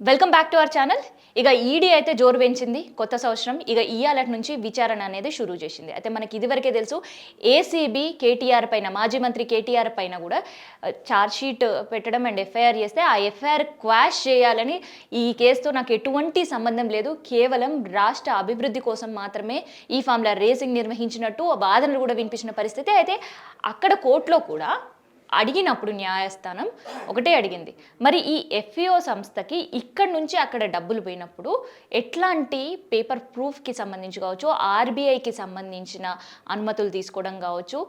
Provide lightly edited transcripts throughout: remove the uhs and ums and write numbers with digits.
Welcome back to our channel. ఇక ED అయితే జోరు పెంచింది కొత్త సంవత్సరం. ఇక ఇయాలటి నుంచి విచారణ అనేది షురూ చేసింది. అయితే మనకి ఇదివరకే తెలుసు ఏసీబీ కేటీఆర్ పైన, మాజీ మంత్రి కేటీఆర్ పైన కూడా ఛార్జ్ షీట్ పెట్టడం అండ్ ఎఫ్ఐఆర్ చేస్తే ఆ ఎఫ్ఐఆర్ క్వాష్ చేయాలని, ఈ కేసుతో నాకు ఎటువంటి సంబంధం లేదు, కేవలం రాష్ట్ర అభివృద్ధి కోసం మాత్రమే ఈ ఫామ్ల రేసింగ్ నిర్వహించినట్టు వాదనలు కూడా వినిపించిన పరిస్థితి. అయితే అక్కడ కోర్టులో కూడా అడిగినప్పుడు న్యాయస్థానం ఒకటే అడిగింది, మరి ఈ ఎఫ్ఈఓ సంస్థకి ఇక్కడి నుంచి అక్కడ డబ్బులు పోయినప్పుడు ఎట్లాంటి పేపర్ ప్రూఫ్కి సంబంధించి కావచ్చు, ఆర్బీఐకి సంబంధించిన అనుమతులు తీసుకోవడం కావచ్చు,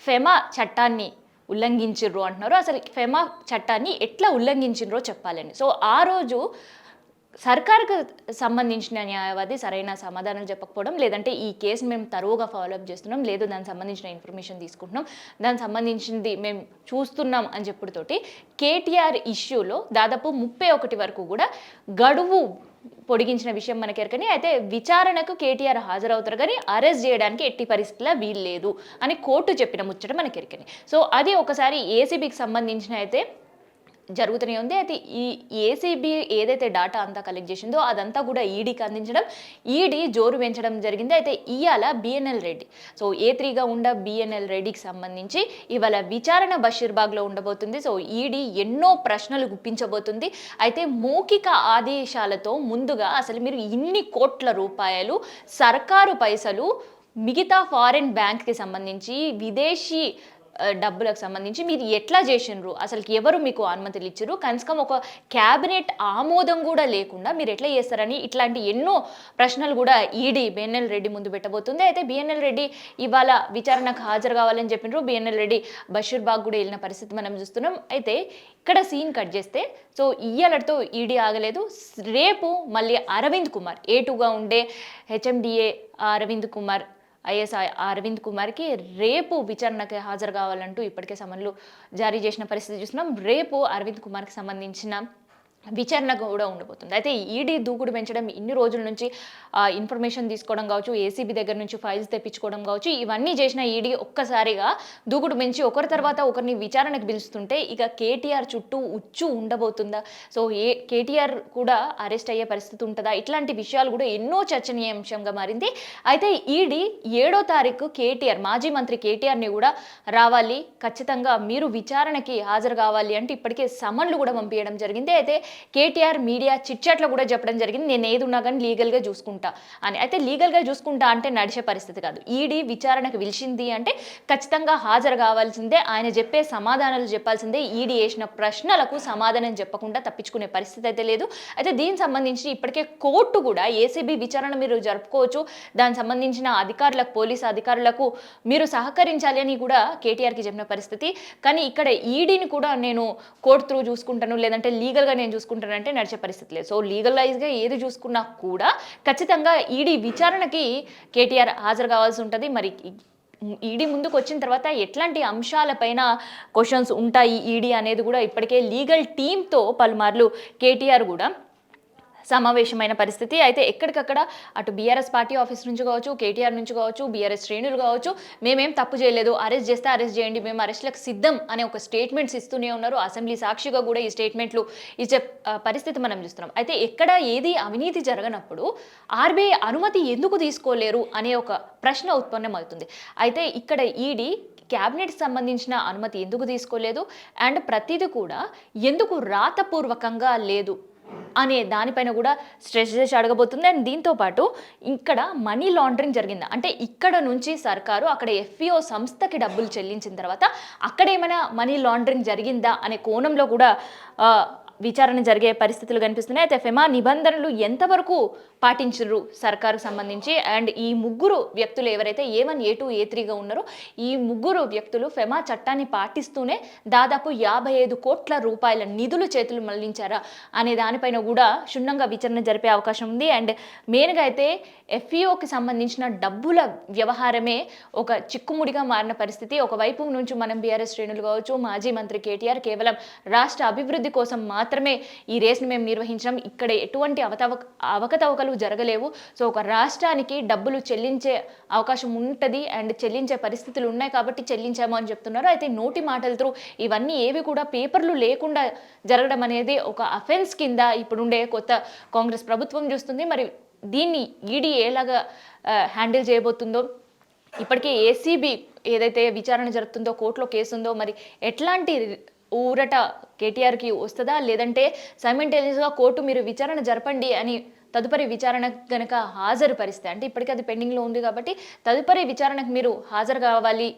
ఫెమా చట్టాన్ని ఉల్లంఘించిర్రు అంటున్నారు. అసలు ఫెమా చట్టాన్ని ఎట్లా ఉల్లంఘించిర్రో చెప్పాలని. సో ఆ రోజు సర్కార్కు సంబంధించిన న్యాయవాది సరైన సమాధానం చెప్పకపోవడం, లేదంటే ఈ కేసు మేము తరువుగా ఫాలోఅప్ చేస్తున్నాం, లేదు దానికి సంబంధించిన ఇన్ఫర్మేషన్ తీసుకుంటున్నాం, దానికి సంబంధించింది మేము చూస్తున్నాం అని చెప్పుడుతోటి కేటీఆర్ ఇష్యూలో దాదాపు 31 వరకు కూడా గడువు పొడిగించిన విషయం మనకి ఎరకని. అయితే విచారణకు కేటీఆర్ హాజరవుతారు కానీ అరెస్ట్ చేయడానికి ఎట్టి పరిస్థితుల్లో వీలు లేదు అని కోర్టు చెప్పిన ముచ్చట మనకి ఎరకని. సో అది ఒకసారి ఏసీబీకి సంబంధించిన అయితే జరుగుతూనే ఉంది. అయితే ఈ ఏసీబీ ఏదైతే డేటా అంతా కలెక్ట్ చేసిందో అదంతా కూడా ఈడీకి అందించడం, ఈడీ జోరు పెంచడం జరిగింది. అయితే ఇవాళ బిఎన్ఎల్ రెడ్డి, సో ఏ3గా ఉండ బిఎన్ఎల్ రెడ్డికి సంబంధించి ఇవాళ విచారణ బషీర్బాగ్లో ఉండబోతుంది. సో ఈడీ ఎన్నో ప్రశ్నలు గుప్పించబోతుంది. అయితే మౌఖిక ఆదేశాలతో ముందుగా అసలు మీరు ఇన్ని కోట్ల రూపాయలు సర్కారు పైసలు మిగతా ఫారిన్ బ్యాంక్కి సంబంధించి, విదేశీ డబ్బులకు సంబంధించి మీరు ఎట్లా చేసినారు, అసలు ఎవరు మీకు అనుమతులు ఇచ్చారు, కనీసం ఒక క్యాబినెట్ ఆమోదం కూడా లేకుండా మీరు ఎట్లా చేస్తారని ఇట్లాంటి ఎన్నో ప్రశ్నలు కూడా ఈడీ బిఎన్ఎల్ రెడ్డి ముందు పెట్టబోతుంది. అయితే బిఎన్ఎల్ రెడ్డి ఇవాళ విచారణకు హాజరు కావాలని చెప్పినారు. బిఎన్ఎల్ రెడ్డి బషీర్బాగ్ కూడా వెళ్ళిన పరిస్థితి మనం చూస్తున్నాం. అయితే ఇక్కడ సీన్ కట్ చేస్తే, సో ఇయ్యాలతో ఈడీ ఆగలేదు. రేపు మళ్ళీ అరవింద్ కుమార్, ఏ2గా ఉండే హెచ్ఎండిఏ అరవింద్ కుమార్, ఐఎస్ అరవింద్ కుమార్కి రేపు విచారణకి హాజరు కావాలంటూ ఇప్పటికే సమన్లు జారీ చేసిన పరిస్థితి చూస్తున్నాం. రేపు అరవింద్ కుమార్కి సంబంధించిన విచారణ కూడా ఉండబోతుంది. అయితే ఈడీ దూకుడు పెంచడం, ఇన్ని రోజుల నుంచి ఇన్ఫర్మేషన్ తీసుకోవడం కావచ్చు, ఏసీబీ దగ్గర నుంచి ఫైల్స్ తెప్పించుకోవడం కావచ్చు, ఇవన్నీ చేసిన ఈడీ ఒక్కసారిగా దూకుడు పెంచి ఒకరి తర్వాత ఒకరిని విచారణకు పిలుస్తుంటే ఇక కేటీఆర్ చుట్టూ ఉచ్చు ఉండబోతుందా, సో కేటీఆర్ కూడా అరెస్ట్ అయ్యే పరిస్థితి ఉంటుందా, ఇట్లాంటి విషయాలు కూడా ఎన్నో చర్చనీయాంశంగా మారింది. అయితే ఈడీ 7వ తారీఖు కేటీఆర్, మాజీ మంత్రి కేటీఆర్ని కూడా రావాలి, ఖచ్చితంగా మీరు విచారణకి హాజరు కావాలి అంటే ఇప్పటికే సమన్లు కూడా పంపించడం జరిగింది. అయితే కేటీఆర్ మీడియా చిట్చాట్లో కూడా చెప్పడం జరిగింది, నేను ఏది ఉన్నా కానీ లీగల్గా చూసుకుంటా అని. అయితే లీగల్గా చూసుకుంటా అంటే నడిచే పరిస్థితి కాదు. ఈడీ విచారణకు పిలిచింది అంటే ఖచ్చితంగా హాజరు కావాల్సిందే, ఆయన చెప్పే సమాధానాలు చెప్పాల్సిందే. ఈడీ వేసిన ప్రశ్నలకు సమాధానం చెప్పకుండా తప్పించుకునే పరిస్థితి అయితే లేదు. అయితే దీనికి సంబంధించి ఇప్పటికే కోర్టు కూడా ఏసీబీ విచారణ మీరు జరుపుకోవచ్చు, దానికి సంబంధించిన అధికారులకు, పోలీసు అధికారులకు మీరు సహకరించాలి అని కూడా కేటీఆర్కి చెప్పిన పరిస్థితి. కానీ ఇక్కడ ఈడీని కూడా నేను కోర్టు త్రూ చూసుకుంటాను, లేదంటే లీగల్గా నేను చూసుకుంటానంటే నడిచే పరిస్థితి లేదు. సో లీగలైజ్గా ఏది చూసుకున్నా కూడా ఖచ్చితంగా ఈడీ విచారణకి కేటీఆర్ హాజరు కావాల్సి ఉంటుంది. మరి ఈడీ ముందుకు వచ్చిన తర్వాత ఎట్లాంటి అంశాలపైన క్వశ్చన్స్ ఉంటాయి ఈడీ అనేది కూడా ఇప్పటికే లీగల్ టీంతో పలుమార్లు కేటీఆర్ కూడా సమావేశమైన పరిస్థితి. అయితే ఎక్కడికక్కడ అటు బీఆర్ఎస్ పార్టీ ఆఫీస్ నుంచి కావచ్చు, కేటీఆర్ నుంచి కావచ్చు, బీఆర్ఎస్ శ్రేణులు కావచ్చు, మేమేం తప్పు చేయలేదు, అరెస్ట్ చేస్తే అరెస్ట్ చేయండి, మేము అరెస్ట్లకు సిద్ధం అనే ఒక స్టేట్మెంట్స్ ఇస్తూనే ఉన్నారు. అసెంబ్లీ సాక్షిగా కూడా ఈ స్టేట్మెంట్లు ఇచ్చే పరిస్థితి మనం చూస్తున్నాం. అయితే ఎక్కడ ఏది అవినీతి జరగనప్పుడు ఆర్బీఐ అనుమతి ఎందుకు తీసుకోలేరు అనే ఒక ప్రశ్న ఉత్పన్నమవుతుంది. అయితే ఇక్కడ ఈడీ క్యాబినెట్కి సంబంధించిన అనుమతి ఎందుకు తీసుకోలేదు అండ్ ప్రతిదీ కూడా ఎందుకు రాతపూర్వకంగా లేదు అనే దానిపైన కూడా స్ట్రెస్ చేసి అడగబోతుంది. అండ్ దీంతోపాటు ఇక్కడ మనీ లాండరింగ్ జరిగిందా, అంటే ఇక్కడ నుంచి సర్కారు అక్కడ ఎఫ్ఈఓ సంస్థకి డబ్బులు చెల్లించిన తర్వాత అక్కడ ఏమైనా మనీ లాండరింగ్ జరిగిందా అనే కోణంలో కూడా విచారణ జరిగే పరిస్థితులు కనిపిస్తున్నాయి. అయితే ఫెమా నిబంధనలు ఎంతవరకు పాటించరు సర్కారుకు సంబంధించి, అండ్ ఈ ముగ్గురు వ్యక్తులు ఎవరైతే A1, A2, A3గా ఉన్నారో ఈ ముగ్గురు వ్యక్తులు ఫెమా చట్టాన్ని పాటిస్తూనే దాదాపు 55 కోట్ల రూపాయల నిధులు చేతులు మళ్లించారా అనే దానిపైన కూడా క్షుణ్ణంగా విచారణ జరిపే అవకాశం ఉంది. అండ్ మెయిన్గా అయితే ఎఫ్ఈఓకి సంబంధించిన డబ్బుల వ్యవహారమే ఒక చిక్కుముడిగా మారిన పరిస్థితి. ఒకవైపు నుంచి మనం బీఆర్ఎస్ శ్రేణులు కావచ్చు, మాజీ మంత్రి కేటీఆర్ కేవలం రాష్ట్ర అభివృద్ధి కోసం మాత్రమే ఈ రేస్ని మేము నిర్వహించడం, ఇక్కడ ఎటువంటి అవకతవకలు జరగలేవు. సో ఒక రాష్ట్రానికి డబ్బులు చెల్లించే అవకాశం ఉంటుంది అండ్ చెల్లించే పరిస్థితులు ఉన్నాయి కాబట్టి చెల్లించాము అని చెప్తున్నారు. అయితే నోటి మాటల త్రూ ఇవన్నీ ఏవి కూడా పేపర్లు లేకుండా జరగడం అనేది ఒక అఫెన్స్ కింద ఇప్పుడుండే కొత్త కాంగ్రెస్ ప్రభుత్వం చూస్తుంది. మరి దీన్ని ఈడీ ఎలాగా హ్యాండిల్ చేయబోతుందో, ఇప్పటికే ఏసీబీ ఏదైతే విచారణ జరుగుతుందో, కోర్టులో కేసు ఉందో, మరి ఎట్లాంటి ఊరట కేటీఆర్కి వస్తుందా, లేదంటే సైమల్టేనియస్గా కోర్టు మీరు విచారణ జరపండి అని తదుపరి విచారణ కనుక హాజరు పరిస్తే, అంటే ఇప్పటికీ అది పెండింగ్లో ఉంది కాబట్టి తదుపరి విచారణకు మీరు హాజరు కావాలి,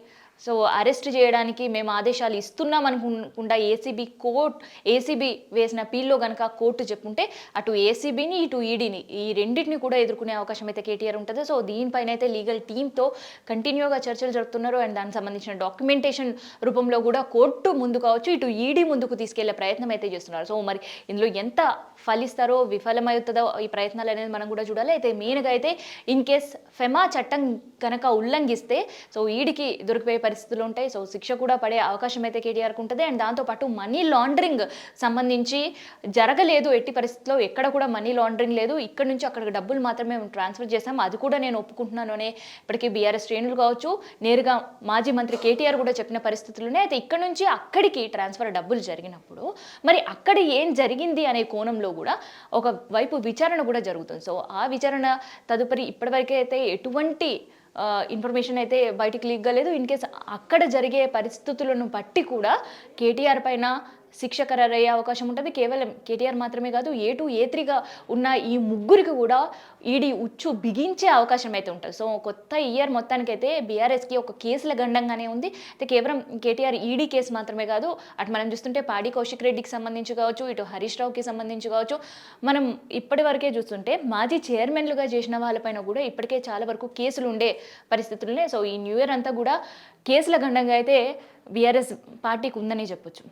సో అరెస్ట్ చేయడానికి మేము ఆదేశాలు ఇస్తున్నాం అనుకుండా ఏసీబీ వేసిన పీల్లో కనుక కోర్టు చెప్పుంటే అటు ఏసీబీని ఇటు ఈడీని ఈ రెండింటిని కూడా ఎదుర్కొనే అవకాశం అయితే కేటీఆర్ ఉంటుంది. సో దీనిపైన అయితే లీగల్ టీమ్తో కంటిన్యూగా చర్చలు జరుపుతున్నారు అండ్ దానికి సంబంధించిన డాక్యుమెంటేషన్ రూపంలో కూడా కోర్టు ముందు కావచ్చు, ఇటు ఈడీ ముందుకు తీసుకెళ్లే ప్రయత్నం అయితే చేస్తున్నారు. సో మరి ఇందులో ఎంత ఫలిస్తారో విఫలమవుతుందో ఈ ప్రయత్నాలు అనేది మనం కూడా చూడాలి. అయితే మెయిన్గా అయితే ఇన్ కేస్ ఫెమా చట్టం కనుక ఉల్లంఘిస్తే సో ఈడీకి దొరికిపోయే పరిస్థితులు ఉంటాయి. సో శిక్ష కూడా పడే అవకాశం అయితే కేటీఆర్కి ఉంటుంది. అండ్ దాంతోపాటు మనీ లాండరింగ్ సంబంధించి జరగలేదు, ఎట్టి పరిస్థితుల్లో ఎక్కడ కూడా మనీ లాండరింగ్ లేదు, ఇక్కడ నుంచి అక్కడికి డబ్బులు మాత్రమే ట్రాన్స్ఫర్ చేశాం, అది కూడా నేను ఒప్పుకుంటున్నాను అనే ఇప్పటికీ బీఆర్ఎస్ శ్రేణులు కావచ్చు, నేరుగా మాజీ మంత్రి కేటీఆర్ కూడా చెప్పిన పరిస్థితులునే. అయితే ఇక్కడ నుంచి అక్కడికి ట్రాన్స్ఫర్ డబ్బులు జరిగినప్పుడు మరి అక్కడ ఏం జరిగింది అనే కోణంలో కూడా ఒక వైపు విచారణ కూడా జరుగుతుంది. సో ఆ విచారణ తదుపరి ఇప్పటివరకే అయితే ఎటువంటి ఇన్ఫర్మేషన్ అయితే బయటికి లీక్ కాలేదు. ఇన్ కేస్ అక్కడ జరిగే పరిస్థితులను బట్టి కూడా కేటీఆర్ పైన శిక్ష ఖరారయ్యే అవకాశం ఉంటుంది. కేవలం కేటీఆర్ మాత్రమే కాదు, A2 A3గా ఉన్న ఈ ముగ్గురికి కూడా ఈడీ ఉచ్చు బిగించే అవకాశం అయితే ఉంటుంది. సో కొత్త ఇయర్ మొత్తానికైతే బీఆర్ఎస్కి ఒక కేసుల గండంగానే ఉంది. అయితే కేవలం కేటీఆర్ ఈడీ కేసు మాత్రమే కాదు, అటు మనం చూస్తుంటే పాడి కౌశిక్ రెడ్డికి సంబంధించి కావచ్చు, ఇటు హరీష్ రావుకి సంబంధించి కావచ్చు, మనం ఇప్పటి వరకే చూస్తుంటే మాజీ చైర్మన్లుగా చేసిన వాళ్ళపైన కూడా ఇప్పటికే చాలా వరకు కేసులు ఉండే పరిస్థితులునే. సో ఈ న్యూ ఇయర్ అంతా కూడా కేసుల గండంగా అయితే బీఆర్ఎస్ పార్టీకి ఉందని చెప్పొచ్చు.